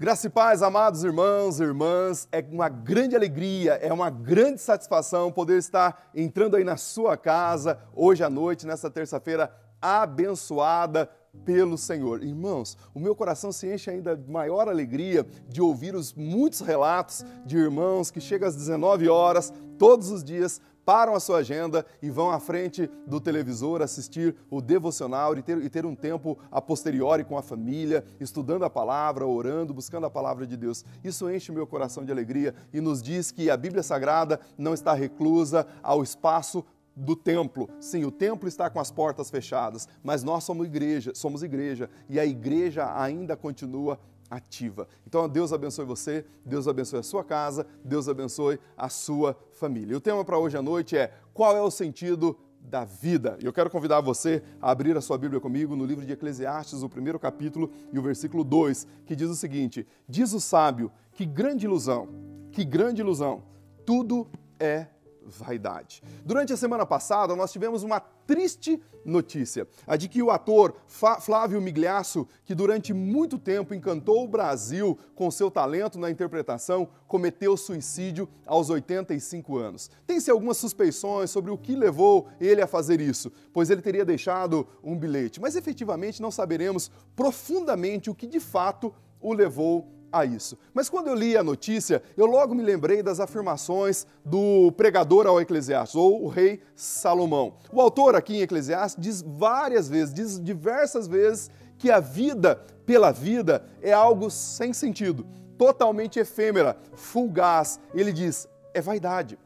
Graça e paz, amados irmãos e irmãs, é uma grande alegria, é uma grande satisfação poder estar entrando aí na sua casa hoje à noite, nessa terça-feira abençoada pelo Senhor. Irmãos, o meu coração se enche ainda de maior alegria de ouvir os muitos relatos de irmãos que chegam às 19 horas todos os dias, param a sua agenda e vão à frente do televisor assistir o devocional e ter um tempo a posteriori com a família, estudando a palavra, orando, buscando a palavra de Deus. Isso enche meu coração de alegria e nos diz que a Bíblia Sagrada não está reclusa ao espaço do templo. Sim, o templo está com as portas fechadas, mas nós somos igreja e a igreja ainda continua ativa. Então, Deus abençoe você, Deus abençoe a sua casa, Deus abençoe a sua família. E o tema para hoje à noite é: qual é o sentido da vida? E eu quero convidar você a abrir a sua Bíblia comigo no livro de Eclesiastes, o 1º capítulo e o versículo 2, que diz o seguinte: diz o sábio, que grande ilusão, tudo é vaidade. Durante a semana passada, nós tivemos uma triste notícia, a de que o ator Flávio Migliasso, que durante muito tempo encantou o Brasil com seu talento na interpretação, cometeu suicídio aos 85 anos. Tem-se algumas suspeições sobre o que levou ele a fazer isso, pois ele teria deixado um bilhete, mas efetivamente não saberemos profundamente o que de fato o levou a isso. Mas quando eu li a notícia, eu logo me lembrei das afirmações do pregador ao Eclesiastes, ou o rei Salomão. O autor aqui em Eclesiastes diz diversas vezes que a vida pela vida é algo sem sentido, totalmente efêmera, fugaz. Ele diz, é vaidade.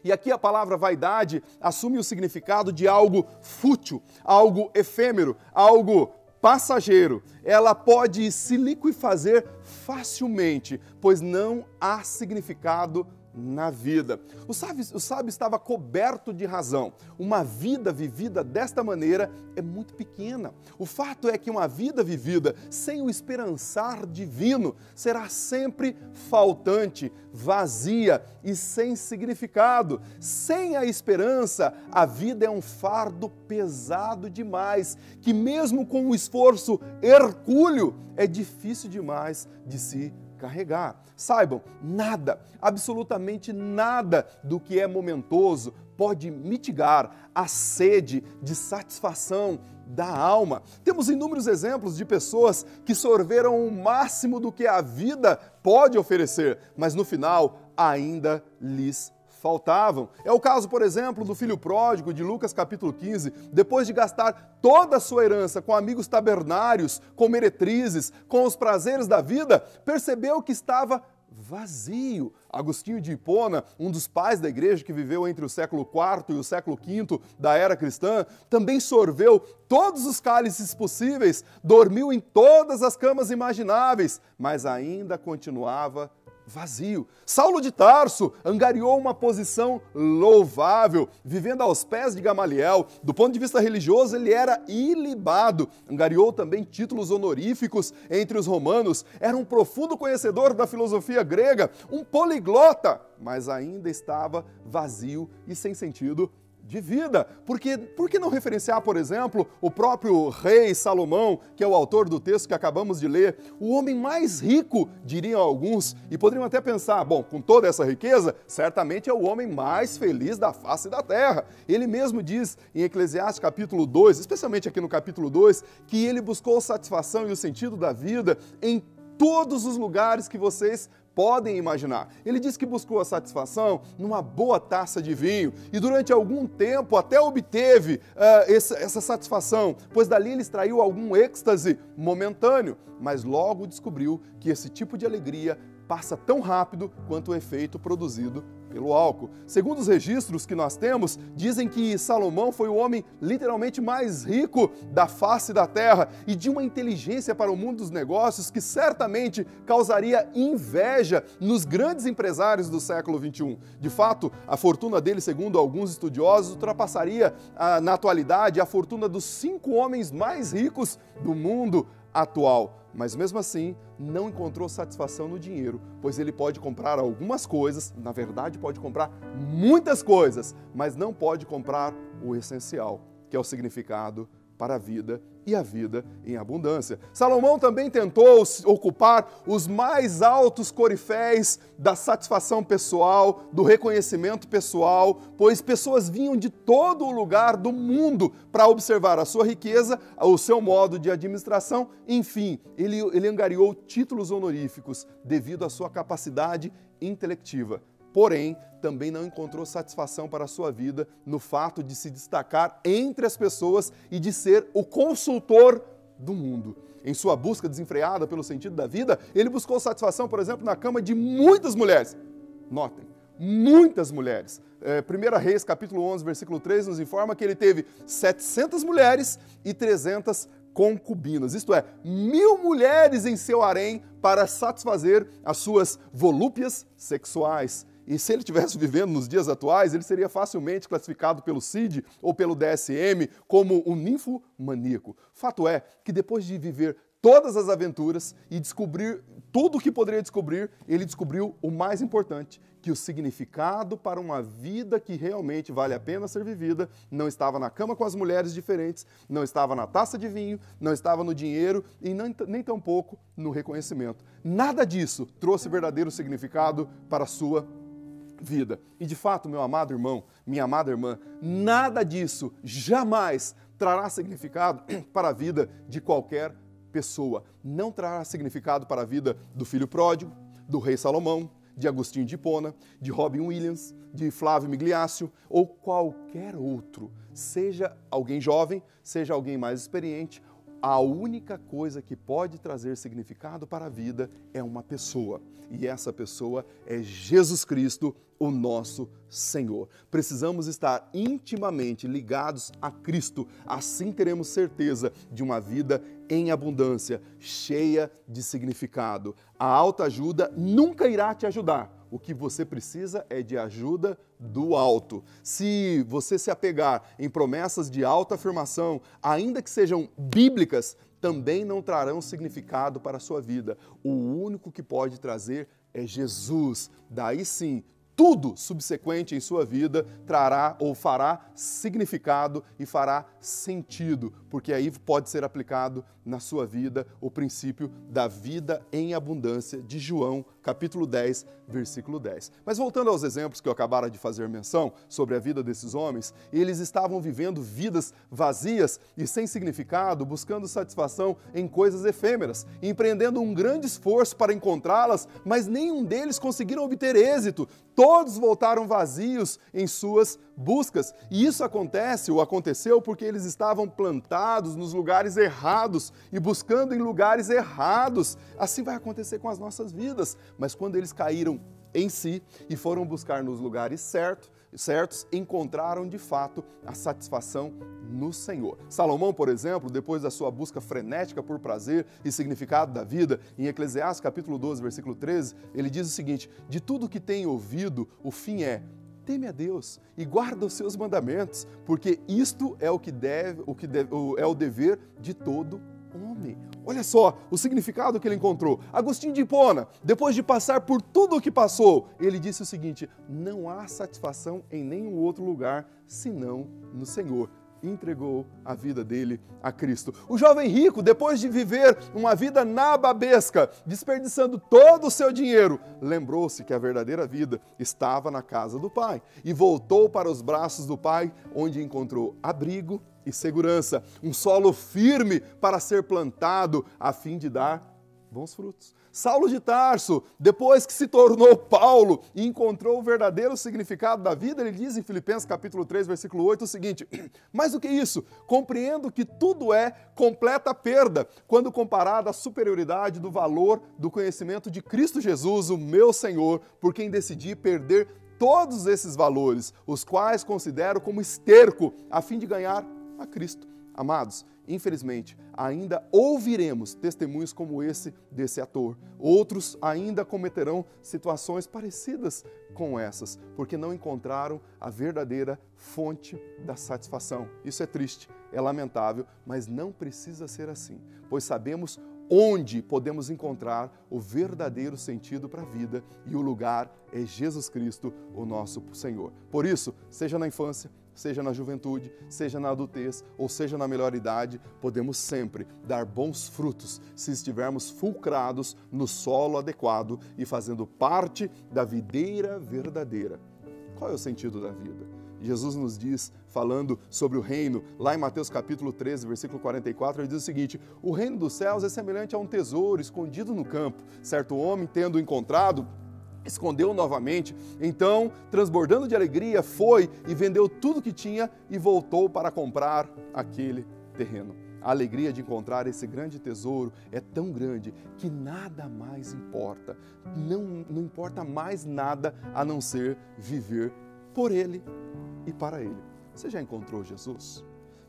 E aqui a palavra vaidade assume o significado de algo fútil, algo efêmero, algo passageiro. Ela pode se liquefazer facilmente, pois não há significado na vida. O sábio estava coberto de razão. Uma vida vivida desta maneira é muito pequena. O fato é que uma vida vivida sem o esperançar divino será sempre faltante, vazia e sem significado. Sem a esperança, a vida é um fardo pesado demais, que mesmo com o esforço hercúleo, é difícil demais de se carregar. Saibam, nada, absolutamente nada do que é momentoso pode mitigar a sede de satisfação da alma. Temos inúmeros exemplos de pessoas que sorveram o máximo do que a vida pode oferecer, mas no final ainda lhes faltavam. É o caso, por exemplo, do filho pródigo de Lucas capítulo 15, depois de gastar toda a sua herança com amigos tabernários, com meretrizes, com os prazeres da vida, percebeu que estava vazio. Agostinho de Hipona, um dos pais da igreja que viveu entre o século IV e o século V da era cristã, também sorveu todos os cálices possíveis, dormiu em todas as camas imagináveis, mas ainda continuava vazio. Saulo de Tarso angariou uma posição louvável, vivendo aos pés de Gamaliel. Do ponto de vista religioso, ele era ilibado. Angariou também títulos honoríficos entre os romanos. Era um profundo conhecedor da filosofia grega, um poliglota, mas ainda estava vazio e sem sentido de vida. Por que não referenciar, por exemplo, o próprio rei Salomão, que é o autor do texto que acabamos de ler, o homem mais rico, diriam alguns, e poderiam até pensar, bom, com toda essa riqueza, certamente é o homem mais feliz da face da terra. Ele mesmo diz em Eclesiastes capítulo 2, especialmente aqui no capítulo 2, que ele buscou satisfação e o sentido da vida em todos os lugares que vocês podem imaginar. Ele diz que buscou a satisfação numa boa taça de vinho e durante algum tempo até obteve essa satisfação, pois dali ele extraiu algum êxtase momentâneo, mas logo descobriu que esse tipo de alegria passa tão rápido quanto o efeito produzido pelo álcool. Segundo os registros que nós temos, dizem que Salomão foi o homem literalmente mais rico da face da terra e de uma inteligência para o mundo dos negócios que certamente causaria inveja nos grandes empresários do século XXI. De fato, a fortuna dele, segundo alguns estudiosos, ultrapassaria na atualidade a fortuna dos 5 homens mais ricos do mundo atual. Mas mesmo assim, não encontrou satisfação no dinheiro, pois ele pode comprar algumas coisas, na verdade pode comprar muitas coisas, mas não pode comprar o essencial, que é o significado para a vida e a vida em abundância. Salomão também tentou ocupar os mais altos coriféis da satisfação pessoal, do reconhecimento pessoal, pois pessoas vinham de todo o lugar do mundo para observar a sua riqueza, o seu modo de administração, enfim, ele angariou títulos honoríficos devido à sua capacidade intelectiva. Porém, também não encontrou satisfação para a sua vida no fato de se destacar entre as pessoas e de ser o consultor do mundo. Em sua busca desenfreada pelo sentido da vida, ele buscou satisfação, por exemplo, na cama de muitas mulheres. Notem, muitas mulheres. 1 Reis, capítulo 11, versículo 3, nos informa que ele teve 700 mulheres e 300 concubinas, isto é, 1000 mulheres em seu harém para satisfazer as suas volúpias sexuais. E se ele estivesse vivendo nos dias atuais, ele seria facilmente classificado pelo CID ou pelo DSM como um ninfomaníaco. Fato é que depois de viver todas as aventuras e descobrir tudo o que poderia descobrir, ele descobriu o mais importante, que o significado para uma vida que realmente vale a pena ser vivida não estava na cama com as mulheres diferentes, não estava na taça de vinho, não estava no dinheiro e nem tampouco no reconhecimento. Nada disso trouxe verdadeiro significado para a sua vida. E de fato, meu amado irmão, minha amada irmã, nada disso jamais trará significado para a vida de qualquer pessoa. Não trará significado para a vida do filho pródigo, do rei Salomão, de Agostinho de Hipona, de Robin Williams, de Flávio Migliaccio ou qualquer outro. Seja alguém jovem, seja alguém mais experiente, a única coisa que pode trazer significado para a vida é uma pessoa. E essa pessoa é Jesus Cristo, o nosso Senhor. Precisamos estar intimamente ligados a Cristo, assim teremos certeza de uma vida em abundância, cheia de significado. A autoajuda nunca irá te ajudar. O que você precisa é de ajuda do alto. Se você se apegar em promessas de autoafirmação, ainda que sejam bíblicas, também não trarão significado para a sua vida. O único que pode trazer é Jesus. Daí sim, tudo subsequente em sua vida trará ou fará significado e fará sentido, porque aí pode ser aplicado na sua vida o princípio da vida em abundância de João, capítulo 10, versículo 10. Mas voltando aos exemplos que eu acabara de fazer menção sobre a vida desses homens, eles estavam vivendo vidas vazias e sem significado, buscando satisfação em coisas efêmeras, empreendendo um grande esforço para encontrá-las, mas nenhum deles conseguiram obter êxito. Todos voltaram vazios em suas buscas. E isso aconteceu porque eles estavam plantados nos lugares errados e buscando em lugares errados. Assim vai acontecer com as nossas vidas. Mas quando eles caíram em si e foram buscar nos lugares certos, encontraram de fato a satisfação no Senhor. Salomão, por exemplo, depois da sua busca frenética por prazer e significado da vida, em Eclesiastes capítulo 12, versículo 13, ele diz o seguinte: de tudo que tem ouvido, o fim é: teme a Deus e guarda os seus mandamentos, porque isto é é o dever de todo homem. Olha só o significado que ele encontrou. Agostinho de Hipona, depois de passar por tudo o que passou, ele disse o seguinte: não há satisfação em nenhum outro lugar senão no Senhor. Entregou a vida dele a Cristo. O jovem rico, depois de viver uma vida nababesca, desperdiçando todo o seu dinheiro, lembrou-se que a verdadeira vida estava na casa do Pai e voltou para os braços do Pai, onde encontrou abrigo e segurança, um solo firme para ser plantado a fim de dar bons frutos. Saulo de Tarso, depois que se tornou Paulo e encontrou o verdadeiro significado da vida, ele diz em Filipenses capítulo 3, versículo 8 o seguinte: mais do que isso, compreendo que tudo é completa perda quando comparado à superioridade do valor do conhecimento de Cristo Jesus, o meu Senhor, por quem decidi perder todos esses valores, os quais considero como esterco, a fim de ganhar a Cristo. Amados, infelizmente, ainda ouviremos testemunhos como esse desse ator. Outros ainda cometerão situações parecidas com essas, porque não encontraram a verdadeira fonte da satisfação. Isso é triste, é lamentável, mas não precisa ser assim, pois sabemos onde podemos encontrar o verdadeiro sentido para a vida, e o lugar é Jesus Cristo, o nosso Senhor. Por isso, seja na infância, seja na juventude, seja na adultez ou seja na melhor idade, podemos sempre dar bons frutos se estivermos fulcrados no solo adequado e fazendo parte da videira verdadeira. Qual é o sentido da vida? Jesus nos diz, falando sobre o reino, lá em Mateus capítulo 13, versículo 44, ele diz o seguinte: o reino dos céus é semelhante a um tesouro escondido no campo. Certo homem, tendo encontrado, escondeu novamente, então, transbordando de alegria, foi e vendeu tudo que tinha e voltou para comprar aquele terreno. A alegria de encontrar esse grande tesouro é tão grande que nada mais importa. Não importa mais nada a não ser viver por Ele e para Ele. Você já encontrou Jesus?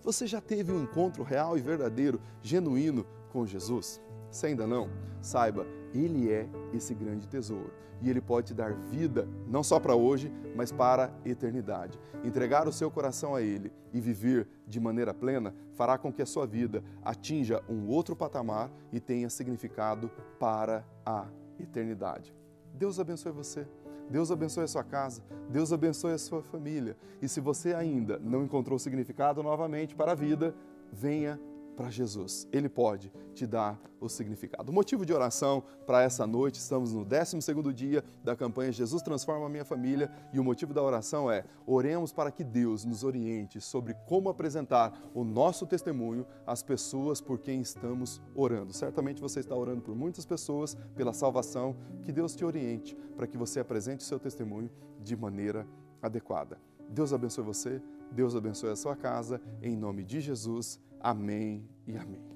Você já teve um encontro real e verdadeiro, genuíno com Jesus? Se ainda não, saiba, Ele é esse grande tesouro e Ele pode te dar vida, não só para hoje, mas para a eternidade. Entregar o seu coração a Ele e viver de maneira plena fará com que a sua vida atinja um outro patamar e tenha significado para a eternidade. Deus abençoe você. Deus abençoe a sua casa, Deus abençoe a sua família. E se você ainda não encontrou significado novamente para a vida, venha para Jesus. Ele pode te dar o significado. O motivo de oração para essa noite, estamos no 12º dia da campanha Jesus Transforma a Minha Família, e o motivo da oração é: oremos para que Deus nos oriente sobre como apresentar o nosso testemunho às pessoas por quem estamos orando. Certamente você está orando por muitas pessoas, pela salvação. Que Deus te oriente para que você apresente o seu testemunho de maneira adequada. Deus abençoe você, Deus abençoe a sua casa, em nome de Jesus. Amém e amém.